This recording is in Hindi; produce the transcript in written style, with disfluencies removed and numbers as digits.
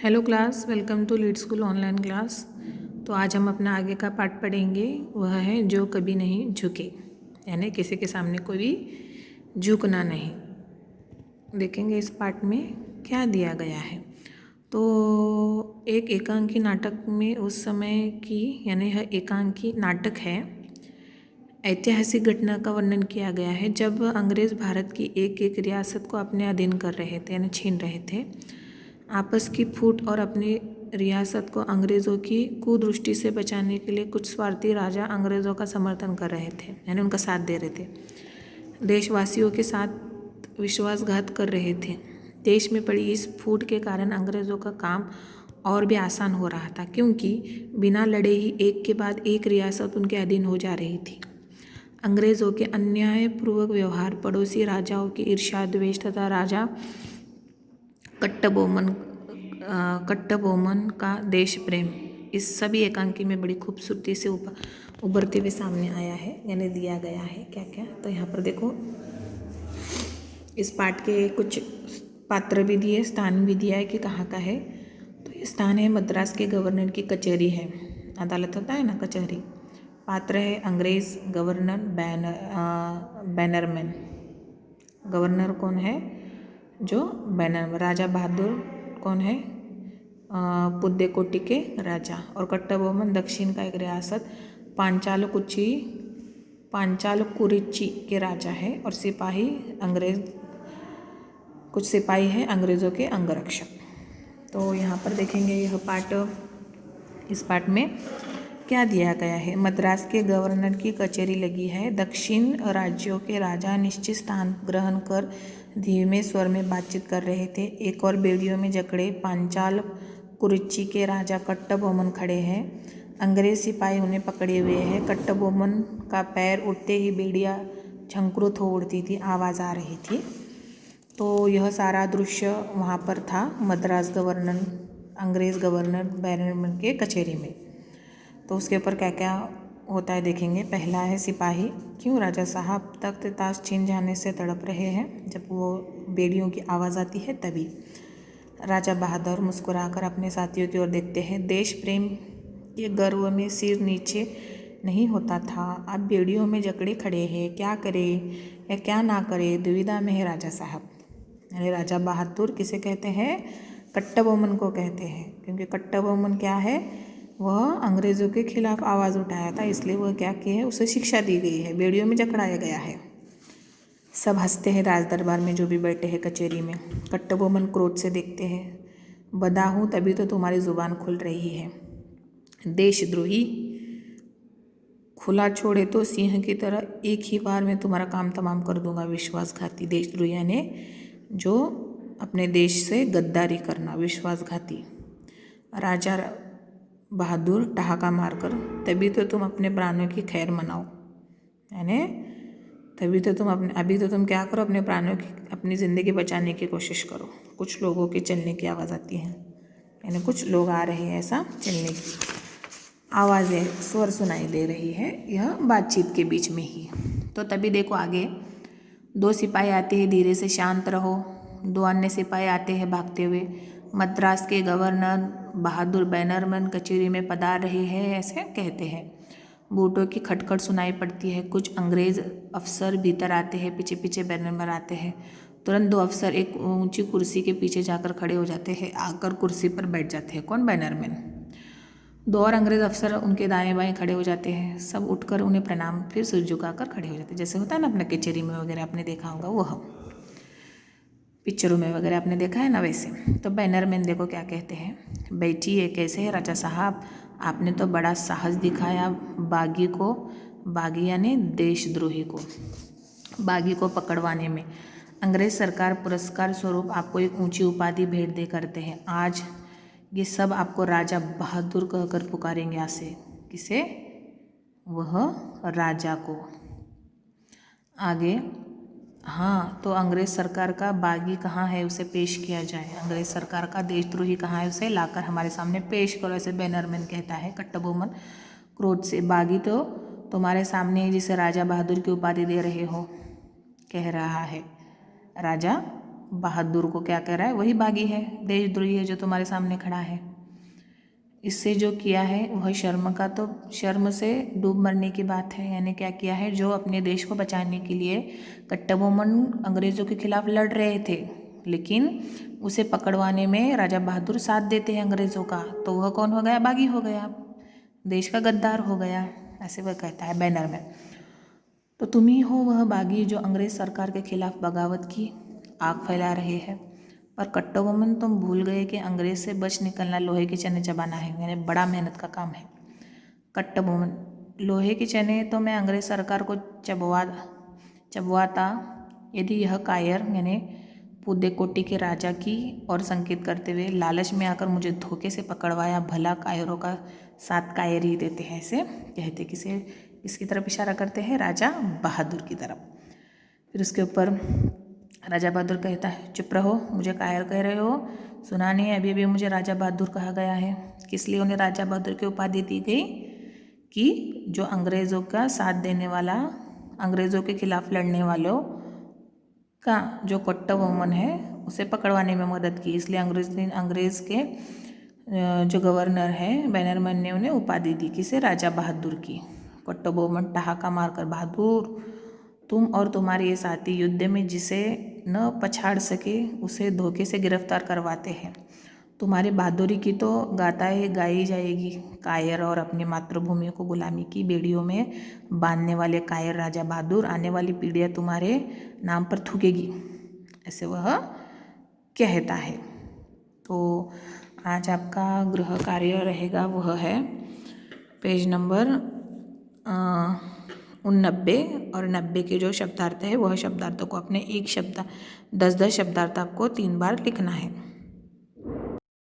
Hello class, welcome to Lead school online class. तो आज हम अपना आगे का पार्ट पढ़ेंगे। वह है जो कभी नहीं झुके, यानी किसी के सामने कोई भी झुकना नहीं। देखेंगे इस पार्ट में क्या दिया गया है। तो एक एकांकी नाटक में उस समय की, यानी यह एकांकी नाटक है, ऐतिहासिक घटना का वर्णन किया गया है जब अंग्रेज़ भारत की एक एक रियासत को अपने अधीन कर रहे थे, यानी छीन रहे थे। आपस की फूट और अपनी रियासत को अंग्रेज़ों की कुदृष्टि से बचाने के लिए कुछ स्वार्थी राजा अंग्रेज़ों का समर्थन कर रहे थे, यानी उनका साथ दे रहे थे। देशवासियों के साथ विश्वासघात कर रहे थे। देश में पड़ी इस फूट के कारण अंग्रेज़ों का काम और भी आसान हो रहा था, क्योंकि बिना लड़े ही एक के बाद एक रियासत उनके अधीन हो जा रही थी। अंग्रेज़ों के अन्यायपूर्वक व्यवहार, पड़ोसी राजाओं की ईर्ष्या, द्वेष तथा राजा कट्टबोमन का देश प्रेम, इस सभी एकांकी में बड़ी खूबसूरती से उभरते हुए सामने आया है, यानी दिया गया है क्या क्या। तो यहाँ पर देखो, इस पाठ के कुछ पात्र भी दिए, स्थान भी दिया है कि कहाँ का है। तो ये स्थान है मद्रास के गवर्नर की कचहरी है, अदालत होता है ना, कचहरी। पात्र है अंग्रेज़ गवर्नर बैनरमैन। गवर्नर कौन है? जो बैनर। राजा बहादुर कौन है? पुद्देकोट्टी के राजा। और कट्टबोमन दक्षिण का एक रियासत पांचालकुरिची के राजा है। और सिपाही अंग्रेज, कुछ सिपाही हैं अंग्रेज़ों के अंगरक्षक। तो यहाँ पर देखेंगे यह पार्ट, इस पार्ट में क्या दिया गया है। मद्रास के गवर्नर की कचहरी लगी है। दक्षिण राज्यों के राजा निश्चित स्थान ग्रहण कर धीमे स्वर में बातचीत कर रहे थे। एक और बेड़ियों में जकड़े पांचाल कुरिची के राजा कट्टबोमन खड़े हैं। अंग्रेज सिपाही उन्हें पकड़े हुए हैं। कट्टबोमन का पैर उठते ही बेड़ियाँ झंकृत हो उड़ती थी, आवाज़ आ रही थी। तो यह सारा दृश्य वहाँ पर था, मद्रास गवर्नर, अंग्रेज़ गवर्नर बैनरमैन के कचहरी में। तो उसके ऊपर क्या क्या होता है देखेंगे। पहला है सिपाही, क्यों राजा साहब तख्त ताश छीन जाने से तड़प रहे हैं? जब वो बेड़ियों की आवाज़ आती है तभी। राजा बहादुर मुस्कुराकर अपने साथियों की ओर देखते हैं। देश प्रेम के गर्व में सिर नीचे नहीं होता था, अब बेड़ियों में जकड़े खड़े हैं, क्या करे या क्या ना करे, दुविधा में है राजा साहब। यानी राजा बहादुर किसे कहते हैं? कट्टबोमन को कहते हैं, क्योंकि कट्टबोमन क्या है, वह अंग्रेज़ों के खिलाफ आवाज़ उठाया था, इसलिए वह क्या किया है, उसे शिक्षा दी गई है, बेड़ियों में जकड़ाया गया है। सब हंसते हैं राज दरबार में, जो भी बैठे हैं कचहरी में। कट्टबोमन क्रोध से देखते हैं। बदा हूँ तभी तो तुम्हारी ज़ुबान खुल रही है। देशद्रोही, खुला छोड़े तो सिंह की तरह एक ही बार में तुम्हारा काम तमाम कर दूंगा। विश्वासघाती, देशद्रोही यानी जो अपने देश से गद्दारी करना, विश्वासघाती। राजा बहादुर ठहाका मारकर, तभी तो तुम अपने प्राणों की खैर मनाओ, यानी तभी तो तुम अभी तो तुम क्या करो, अपने प्राणों की, अपनी ज़िंदगी बचाने की कोशिश करो। कुछ लोगों के चलने की आवाज़ आती है, यानी कुछ लोग आ रहे हैं, ऐसा चलने की आवाज़ें, स्वर सुनाई दे रही है, यह बातचीत के बीच में ही। तो तभी देखो आगे, दो सिपाही आते हैं, धीरे से शांत रहो। दो अन्य सिपाही आते हैं भागते हुए। मद्रास के गवर्नर बहादुर बैनरमैन कचहरी में पधार रहे हैं, ऐसे कहते हैं। बूटों की खटखट सुनाई पड़ती है। कुछ अंग्रेज अफसर भीतर आते हैं, पीछे पीछे बैनरमैन आते हैं। तुरंत दो अफसर एक ऊंची कुर्सी के पीछे जाकर खड़े हो जाते हैं, आकर कुर्सी पर बैठ जाते हैं। कौन? बैनरमैन। दो और अंग्रेज अफसर उनके दाएं बाएं खड़े हो जाते हैं। सब उठकर उन्हें प्रणाम, फिर सिर झुकाकर खड़े हो जाते हैं, जैसे होता है ना अपने कचहरी में वगैरह, आपने देखा होगा, वह पिक्चरों में वगैरह आपने देखा है ना, वैसे। तो बैनरमैन देखो क्या कहते हैं। बैठिए, कैसे है राजा साहब? आपने तो बड़ा साहस दिखाया बागी को, बागी यानी देशद्रोही को, बागी को पकड़वाने में। अंग्रेज सरकार पुरस्कार स्वरूप आपको एक ऊंची उपाधि भेंट दे करते हैं। आज ये सब आपको राजा बहादुर कहकर पुकारेंगे। आज से किसे? वह राजा को। आगे, हाँ, तो अंग्रेज सरकार का बागी कहाँ है, उसे पेश किया जाए। अंग्रेज सरकार का देशद्रोही कहाँ है, उसे लाकर हमारे सामने पेश करो, ऐसे बैनरमैन कहता है। कट्टबोमन क्रोध से, बागी तो तुम्हारे सामने ही जिसे राजा बहादुर की उपाधि दे रहे हो, कह रहा है राजा बहादुर को क्या कह रहा है, वही बागी है, देशद्रोही है जो तुम्हारे सामने खड़ा है। इससे जो किया है वह शर्म का, तो शर्म से डूब मरने की बात है। यानी क्या किया है, जो अपने देश को बचाने के लिए कट्टबोमन अंग्रेज़ों के खिलाफ लड़ रहे थे, लेकिन उसे पकड़वाने में राजा बहादुर साथ देते हैं अंग्रेज़ों का, तो वह कौन हो गया, बागी हो गया, देश का गद्दार हो गया, ऐसे वह कहता है बैनर में। तो तुम ही हो वह बागी जो अंग्रेज़ सरकार के खिलाफ बगावत की आग फैला रहे हैं। पर कट्टबोमन तुम भूल गए कि अंग्रेज से बच निकलना लोहे के चने चबाना है, यानी बड़ा मेहनत का काम है। कट्टबोमन, लोहे के चने तो मैं अंग्रेज सरकार को चबवाता यदि यह कायर यानी पुदेकोटी के राजा की और संकेत करते हुए लालच में आकर मुझे धोखे से पकड़वाया, भला कायरों का साथ कायर ही देते हैं, ऐसे कहते किसे, किसकी तरफ इशारा करते हैं, राजा बहादुर की तरफ। फिर उसके ऊपर राजा बहादुर कहता है, चुप रहो, मुझे कायर कह रहे हो, सुना नहीं, अभी अभी मुझे राजा बहादुर कहा गया है। किस लिए उन्हें राजा बहादुर की उपाधि दी गई, कि जो अंग्रेज़ों का साथ देने वाला, अंग्रेज़ों के खिलाफ लड़ने वालों का जो कट्टबोमन है उसे पकड़वाने में मदद की, इसलिए अंग्रेज़ के जो गवर्नर है बैनरमैन ने उन्हें उपाधि दी, किसे, राजा बहादुर की। कट्टबोमन ठहाका मारकर, बहादुर, तुम और तुम्हारे ये साथी युद्ध में जिसे न पछाड़ सके उसे धोखे से गिरफ्तार करवाते हैं। तुम्हारी बहादुरी की तो गाथाएं गाई जाएगी। कायर और अपनी मातृभूमि को गुलामी की बेड़ियों में बांधने वाले कायर राजा बहादुर आने वाली पीढ़ियाँ तुम्हारे नाम पर थूकेगी, ऐसे वह कहता है। तो आज आपका गृह कार्य रहेगा वह है पेज नंबर 89 और 90 के जो शब्दार्थ है वह शब्दार्थों को अपने 10-10 शब्दार्थ आपको 3 बार लिखना है।